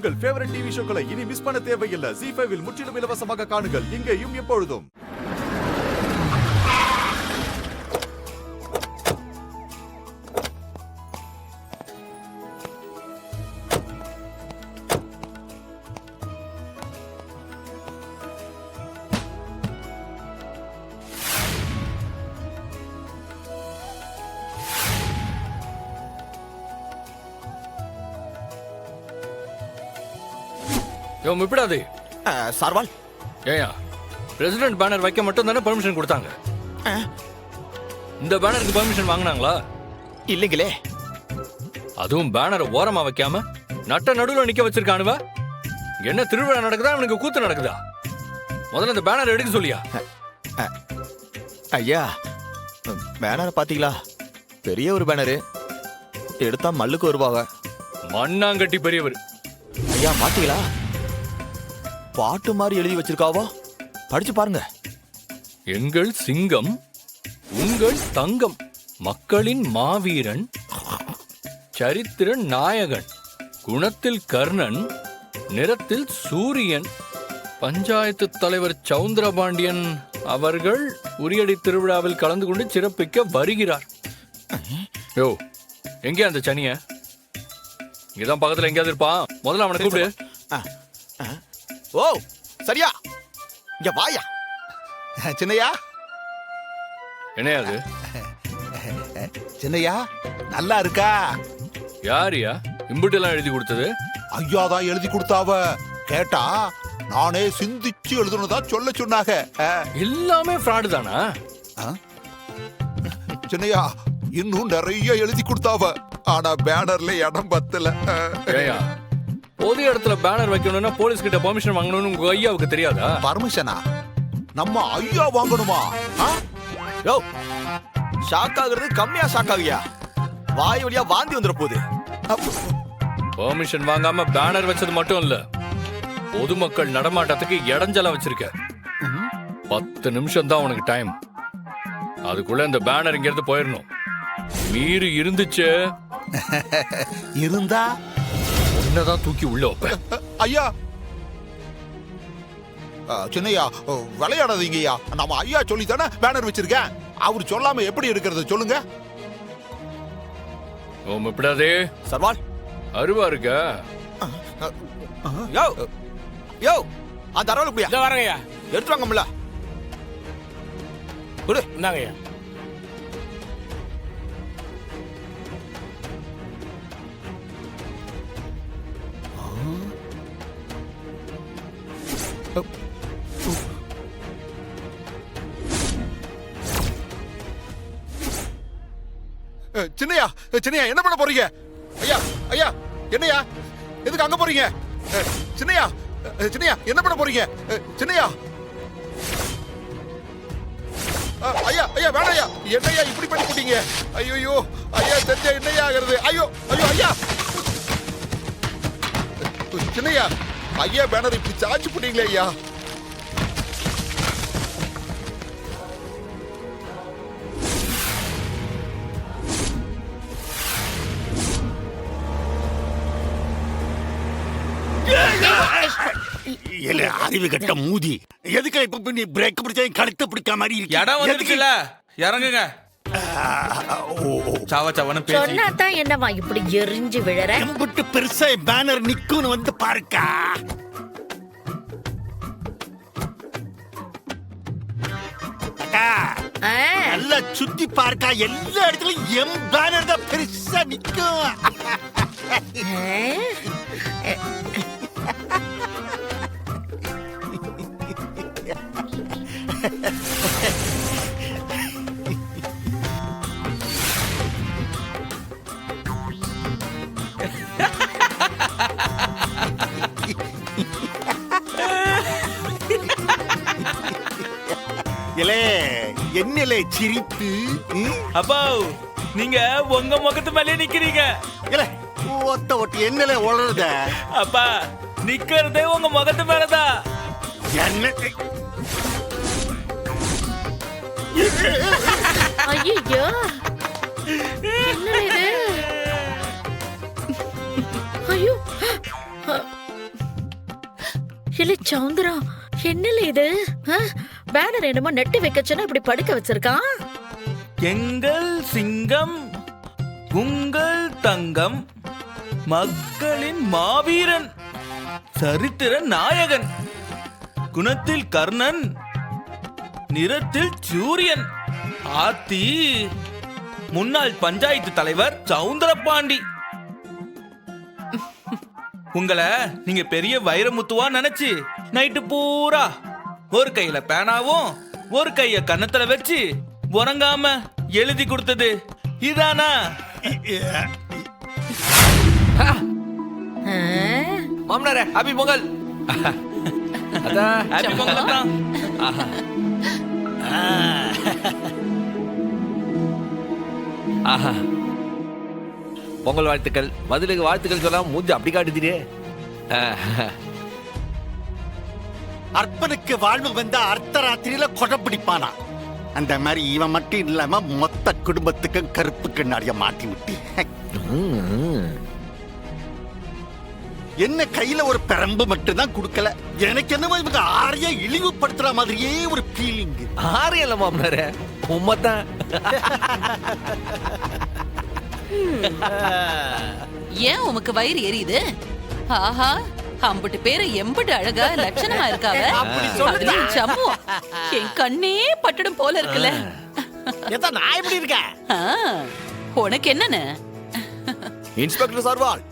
உங்கள் favourite TV ஷோக்களை இனி miss பண்ண தேவையில்லை. ZEE5 இல் முற்றிலும் இலவசமாக காணுங்கள். இங்கேயும் எப்பொழுதும். எப்படாது சார்வால் ஏயா பிரசிடென்ட் பேனர் வைக்க மட்டும் தானே பெர்மிஷன் கொடுத்தாங்க. இந்த பேனருக்கு பெர்மிஷன் வாங்கினாங்களா? இல்லைங்களே. அதுவும் பேனரை ஓரமா வைக்காம நட்ட நடுவுல நிக்க வச்சிருக்கானுவ. என்ன திருவிழா நடக்குதா அவனுக்கு கூத்து நடக்குதா? முதல்ல இந்த பேனர் எடுக்க சொல்லியா? ஐயா பேனரை பாத்தீங்களா? பெரிய ஒரு பேனரு எடுத்தா மல்லுக்கு வருவாங்க. மண்ணாங்கட்டி பெரியவர். ஐயா பாத்தீங்களா? பாட்டு மாதிரி எழுதி வச்சிருக்காவோ, படிச்சு பாருங்க. எங்கள் சிங்கம் உங்கள் தங்கம், மக்களின் மாவீரன், சரித்திர நாயகன், குணத்தில் கர்ணன், நிறத்தில் சூரியன், பஞ்சாயத்து தலைவர் சவுந்தரபாண்டியன் அவர்கள் உரியடி திருவிழாவில் கலந்து கொண்டு சிறப்பிக்க வருகிறார். யோ எங்கே அந்த சனிய? இங்கதான் பக்கத்துல எங்கேயாவது இருப்பான். முதல்ல அவனை கூப்பிடு. ஓ சரியா, இங்க வாயா. சின்னையா. என்னையாது? சின்னையா நல்லா இருக்கா? யாரியா இம்புட்டு எல்லாம் எழுதி கொடுத்தது? ஐயா தான் எழுதி கொடுத்தாவ. கேட்டா நானே சிந்திச்சு எழுதுனதா சொல்ல சொன்னாங்க. எல்லாமே ஃப்ராடு தானா? சின்னையா இன்னும் நிறைய எழுதி கொடுத்தாவ. ஆனா பேனர்ல இடம் பத்தல. ஏயா பொது இடத்துல பேனர் வைக்கணும்னா போலீஸ் கிட்ட பெர்மிஷன் வாங்கணும்னு உங்க ஐயாவுக்கு தெரியாதா? பர்மிஷனா? நம்ம ஐயா வாங்கணுமா? யோ ஷாக் ஆகுறது கம்மியா ஷாக் ஆகியா? வாய் வழியா வாந்தி வந்துற போகுது. பெர்மிஷன் வாங்காம பேனர் வச்சது மட்டும் இல்ல, பொதுமக்கள் நடமாட்டத்துக்கு இடைஞ்சலா வச்சிருக்க. 10 நிமிஷம் தான் உனக்கு டைம். அதுக்குள்ள இந்த பேனர் இங்க இருந்து போயிடணும். மீறி இருந்துச்சு இருந்தா உன்னதான் தூக்கி உள்ள வைப்பேன். ஐயா சின்னையா விளையாடாதீங்கய்யா. நம்ம ஐயா சொல்லி தானே பேனர் வச்சிருக்கேன். அவர் சொல்லாம எப்படி எடுக்கிறது சொல்லுங்க. எப்படாதே சர்வால் அருவா இருக்க. யோ யோ அந்த அரவல் குடியா. இத வரங்கய்யா. எடுத்து வாங்கம்ல. குடு. இந்தாங்கய்யா. சின்னையா சின்னையா என்ன பண்ண போறீங்க? ஐயா ஐயா என்னையா எதுக்கு அங்க போறீங்க? சின்னையா சின்னையா என்ன பண்ண போறீங்க? சின்னையா ஐயா ஐயா வேணாயா. என்னையா இப்படி பண்ணி போட்டீங்க? ஐயோ ஐயா தெரிஞ்ச என்னையா ஆகிறது? ஐயோ ஐயோ ஐயா சின்னையா ஐயா பேனர் இப்படி சார்ஜ் போட்டீங்களே ஐயா. அறிவு கட்ட மூதி. எதுக்கு இப்ப நீ பிரேக் பிடிச்சா கழுத்து பிடிக்க மாதிரி இருக்கு? இடம் வந்துருச்சுல, இறங்குங்க. சாவ சாவன பேசி சொன்னாதான் என்னவா இப்படி எரிஞ்சு விழற? எம்புட்டு பெருசா பேனர் நிக்குன்னு வந்து பாருக்கா. நல்லா சுத்தி பார்க்கா. எல்லா இடத்துலயும் எம் பேனர் தான் பெருசா நிக்கும். என்னலே சிரிப்பு? அப்பா நீங்க உங்க முகத்து மேலே நிக்கிறீங்க. ஒத்த ஒட்டி என்னலே உளறுத? அப்பா நிக்கிறதே உங்க முகத்து மேலதான். என்ன ஐயோ என்ன இது? ஐயோ இல்ல சௌந்தரா, என்னல இது? பேனர் என்னமோ நெட்டு வைக்கச்சுன்னா இப்படி படுக்க வச்சிருக்கான். எங்கள் சிங்கம் உங்கள் தங்கம் மக்களின் மாவீரன் சரித்திர நாயகன் குணத்தில் கர்ணன் நிறத்தில் சூரியன் ஆத்தி முன்னாள் பஞ்சாயத்து தலைவர் சவுந்தரபாண்டி. உங்களை நீங்க பெரிய வைரமுத்துவா நினைச்சு நைட்டு பூரா ஒரு கையில பேனாவும் ஒரு கைய கன்னத்துல வச்சு உறங்காம எழுதி கொடுத்தது இதானா? மாமனாரே ஹாப்பி பொங்கல். அதான் ஹாப்பி பொங்கல் தான். ஆஹா பொங்கல் வாழ்த்துக்கள். பதிலுக்கு வாழ்த்துக்கள் சொல்லாம மூஞ்சி அப்படி காட்டுதீரே. அற்பனுக்கு வாழ்வு வந்த அர்த்த ராத்திரியில கொடை பிடிப்பானா? அந்த மாதிரி இவன் மட்டும் இல்லாம மொத்த குடும்பத்துக்கும் கருப்பு கண்ணாடிய மாட்டி விட்டு என்ன கையில ஒரு பெரம்பு மட்டும் தான் கொடுக்கல. எனக்கு என்னமோ இவங்க ஆரிய இழிவுபடுத்துற மாதிரியே ஒரு ஃபீலிங். ஆறு இல்ல மாமனாரே, உண்மைதான். ஏன் உமக்கு வயிறு எரியுது? ஆஹா, அம்புட்டு பேரு எம்புட்டு அழகா லட்சணமா இருக்காவ. அதுலயும் சம்மு, என் கண்ணே பட்டுடும் போல இருக்குல்ல. நான் எப்படி இருக்கேன்? உனக்கு என்னன்னு? இன்ஸ்பெக்டர் சர்வால்,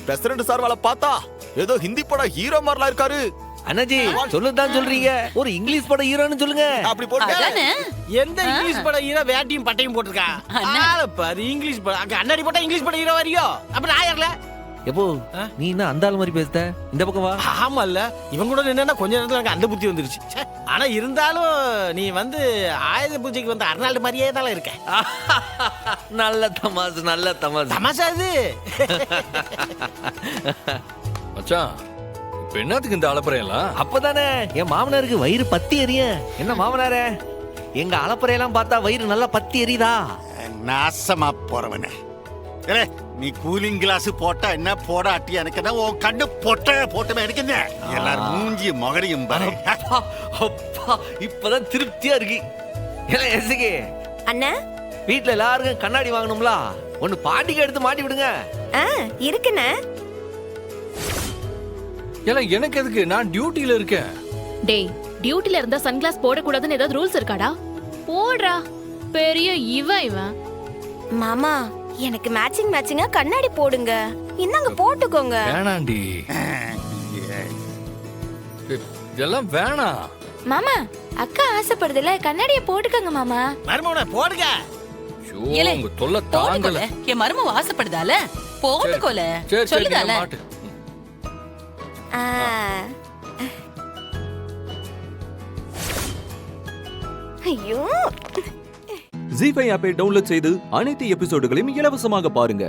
பிரசிடென்ட் சர்வால பார்த்தா ஏதோ ஹிந்தி பட ஹீரோ மாதிரிலாம் இருக்காரு. அண்ணாஜி சொல்லுதான் சொல்றீங்க, ஒரு இங்கிலீஷ் பட ஹீரோன்னு சொல்லுங்க. அப்படி அதானே? எந்த இங்கிலீஷ் பட ஹீரோ வேட்டியும் பட்டையும் போட்டிருக்கா? அண்ணா. பாரு இங்கிலீஷ் படம் அங்க அண்ணாடி போட்டா இங்கிலீஷ் பட ஹீரோ வரியோ? அப்ப நான் யார்ல? எப்போ நீ என்ன அந்த ஆள் மாதிரி பேசுத? இந்த பக்கம் வா. ஆமா இல்ல, இவன் கூட நின்னா கொஞ்ச நேரத்துல எனக்கு அந்த புத்தி வந்துருச்சு. ச்சே, ஆனா இருந்தாலும் நீ வந்து ஆயுத பூஜைக்கு வந்து அர்னால்டு மாதிரியே தான் இருக்க. நல்ல தமாசு, நல்ல தமாசு. தமாஷா இது. மச்சான், இப்ப என்னத்துக்கு இந்த அலப்பறையெல்லாம்? அப்பதானே என் மாமனாருக்கு வயிறு பத்தி எரியும். என்ன மாமனாரே, எங்க அலப்பறையெல்லாம் பார்த்தா வயிறு நல்லா பத்தி எரியுதா? நாசமா போறவனே. ஏலே, நீ கூலிங் கிளாஸ் போட்டா என்ன, போடாட்டி எனக்கு என்ன, உன் கண்ணு போட்டமே எனக்கு என்ன. எல்லாரும் மூஞ்சி மகரையும் பாரு. அப்பா, அப்பா, இப்பதான் திருப்தியா இருக்கு. ஏலே எசுகே அண்ணா, வீட்ல எல்லாருக்கும் கண்ணாடி வாங்கணும்ல, ஒன்னு பாட்டிக்கு எடுத்து மாட்டி விடுங்க. இருக்குண்ணே. ஏல எனக்கு எதுக்கு? நான் டியூட்டில இருக்கேன். டேய், டியூட்டில இருந்தா சன்கிளாஸ் போடக்கூடாதுன்னு ஏதாவது ரூல்ஸ் இருக்காடா? போடுறா, பெரிய இவன். மாமா, எனக்கு மேட்சிங்கா கண்ணாடி போடுங்க. இந்தாங்க போட்டுக்கோங்க. வேணாண்டி, இதெல்லாம் வேணாம். மாமா, அக்கா ஆசைப்படுதுல, கண்ணாடிய போட்டுக்கோங்க மாமா. மர்மோன போடுங்க. ஐயோ, ஏலே, உங்க தொல்லை தாங்கல. போட்டுக்கோல. என் மருமவ ஆசைப்படுதால, போட்டுக்கோல. சரி சரி, சொல்லுதால. நீ மாட்டு. ஐயோ, ஜீ5 ஆப்பை டவுன்லோட் செய்து அனைத்து எபிசோடுகளையும் இலவசமாக பாருங்க.